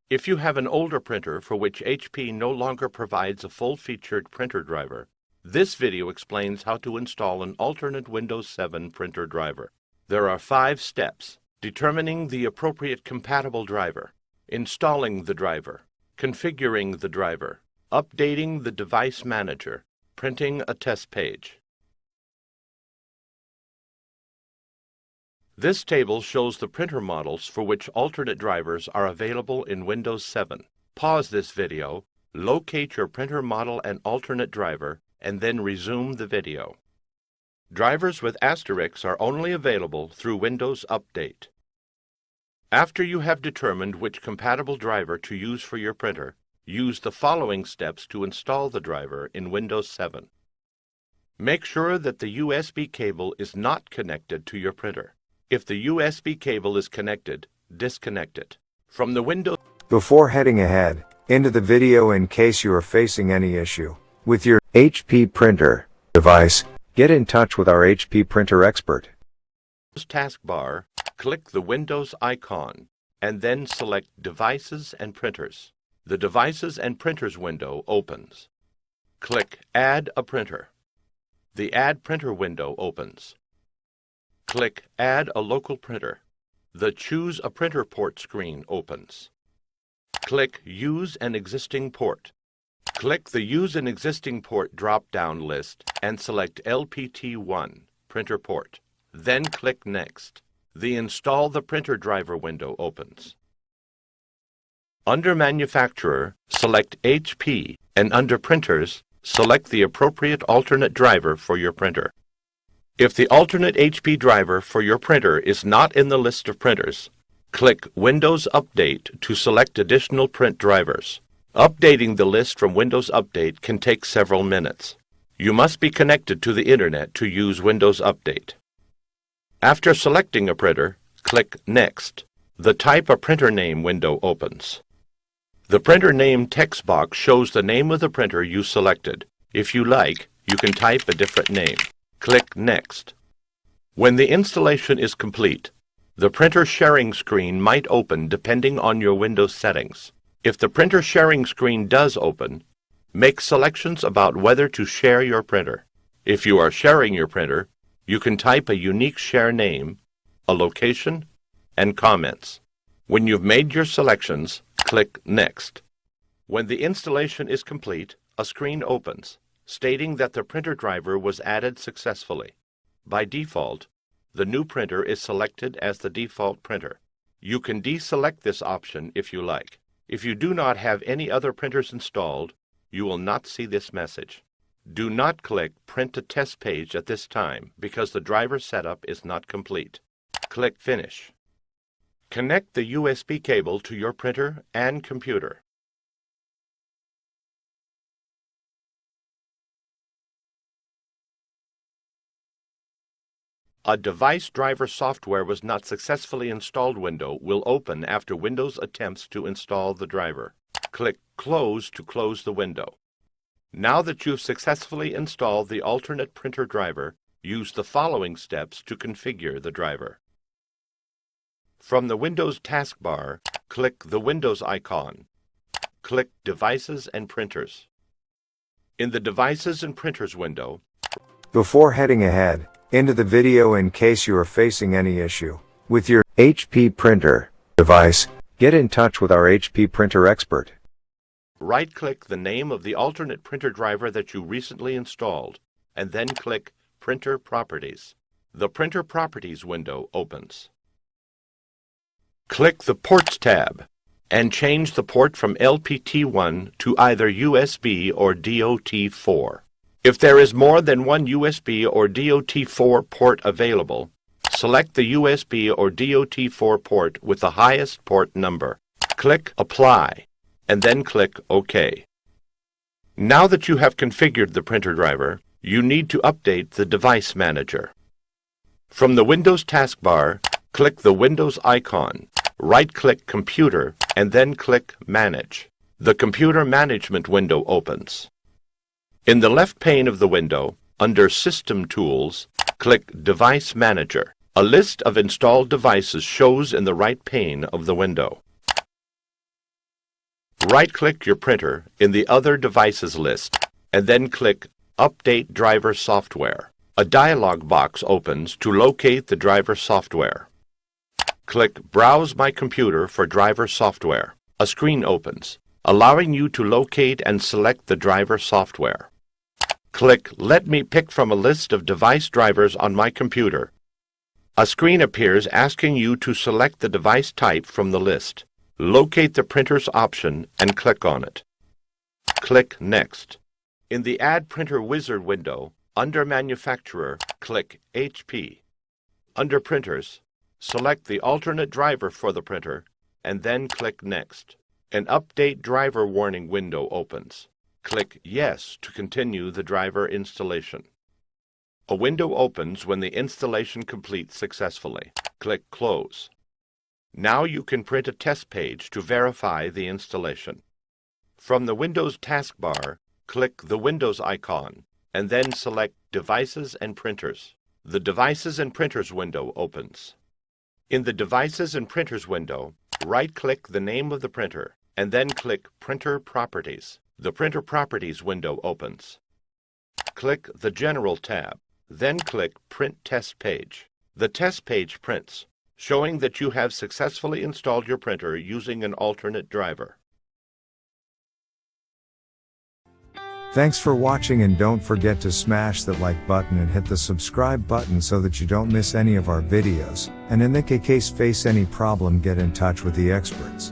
If you have an older printer for which HP no longer provides a full-featured printer driver, this video explains how to install an alternate Windows 7 printer driver. There are 5 steps: determining the appropriate compatible driver, installing the driver, configuring the driver, updating the device manager, printing a test page. This table shows the printer models for which alternate drivers are available in Windows 7. Pause this video, locate your printer model and alternate driver, and then resume the video. Drivers with asterisks are only available through Windows Update. After you have determined which compatible driver to use for your printer, use the following steps to install the driver in Windows 7. Make sure that the USB cable is not connected to your printer. If the USB cable is connected, disconnect it. From the Windows. Before heading ahead into the video, in case you are facing any issue with your HP printer device, get in touch with our HP printer expert. Taskbar, click the Windows icon, and then select Devices and Printers. The Devices and Printers window opens. Click Add a Printer. The Add Printer window opens. Click Add a Local Printer. The Choose a Printer Port screen opens. Click Use an Existing Port. Click the Use an Existing Port drop-down list and select LPT1, Printer Port. Then click Next. The Install the Printer Driver window opens. Under Manufacturer, select HP, and under Printers, select the appropriate alternate driver for your printer. If the alternate HP driver for your printer is not in the list of printers, click Windows Update to select additional print drivers. Updating the list from Windows Update can take several minutes. You must be connected to the Internet to use Windows Update. After selecting a printer, click Next. The Type a Printer Name window opens. The Printer Name text box shows the name of the printer you selected. If you like, you can type a different name. Click Next. When the installation is complete, the printer sharing screen might open depending on your Windows settings. If the printer sharing screen does open, make selections about whether to share your printer. If you are sharing your printer, you can type a unique share name, a location, and comments. When you've made your selections, click Next. When the installation is complete, a screen opens, stating that the printer driver was added successfully. By default, the new printer is selected as the default printer. You can deselect this option if you like. If you do not have any other printers installed, you will not see this message. Do not click Print a Test Page at this time because the driver setup is not complete. Click Finish. Connect the USB cable to your printer and computer. A Device Driver Software was not successfully installed window will open after Windows attempts to install the driver. Click Close to close the window. Now that you've successfully installed the alternate printer driver, use the following steps to configure the driver. From the Windows taskbar, click the Windows icon. Click Devices and Printers. In the Devices and Printers window, before heading ahead into the video, in case you are facing any issue with your HP printer device, get in touch with our HP printer expert. right-click the name of the alternate printer driver that you recently installed, and then click Printer Properties. The Printer Properties window opens. Click the Ports tab and change the port from LPT1 to either USB or DOT4. If there is more than one USB or DOT4 port available, select the USB or DOT4 port with the highest port number. Click Apply, and then click OK. Now that you have configured the printer driver, you need to update the device manager. From the Windows taskbar, click the Windows icon, right-click Computer, and then click Manage. The Computer Management window opens. In the left pane of the window, under System Tools, click Device Manager. A list of installed devices shows in the right pane of the window. Right-click your printer in the Other Devices list, and then click Update Driver Software. A dialog box opens to locate the driver software. Click Browse My Computer for driver software. A screen opens, allowing you to locate and select the driver software. Click Let me pick from a list of device drivers on my computer. A screen appears asking you to select the device type from the list. Locate the printer's option and click on it. Click Next. In the Add Printer Wizard window, under Manufacturer, click HP. Under Printers, select the alternate driver for the printer, and then click Next. An Update Driver Warning window opens. Click Yes to continue the driver installation. A window opens when the installation completes successfully. Click Close. Now you can print a test page to verify the installation. From the Windows taskbar, click the Windows icon, and then select Devices and Printers. The Devices and Printers window opens. In the Devices and Printers window, right-click the name of the printer, and then click Printer Properties. The Printer Properties window opens. Click the General tab, then click Print Test Page. The test page prints, showing that you have successfully installed your printer using an alternate driver. Thanks for watching, and don't forget to smash that like button and hit the subscribe button so that you don't miss any of our videos, and in the case face any problem, get in touch with the experts.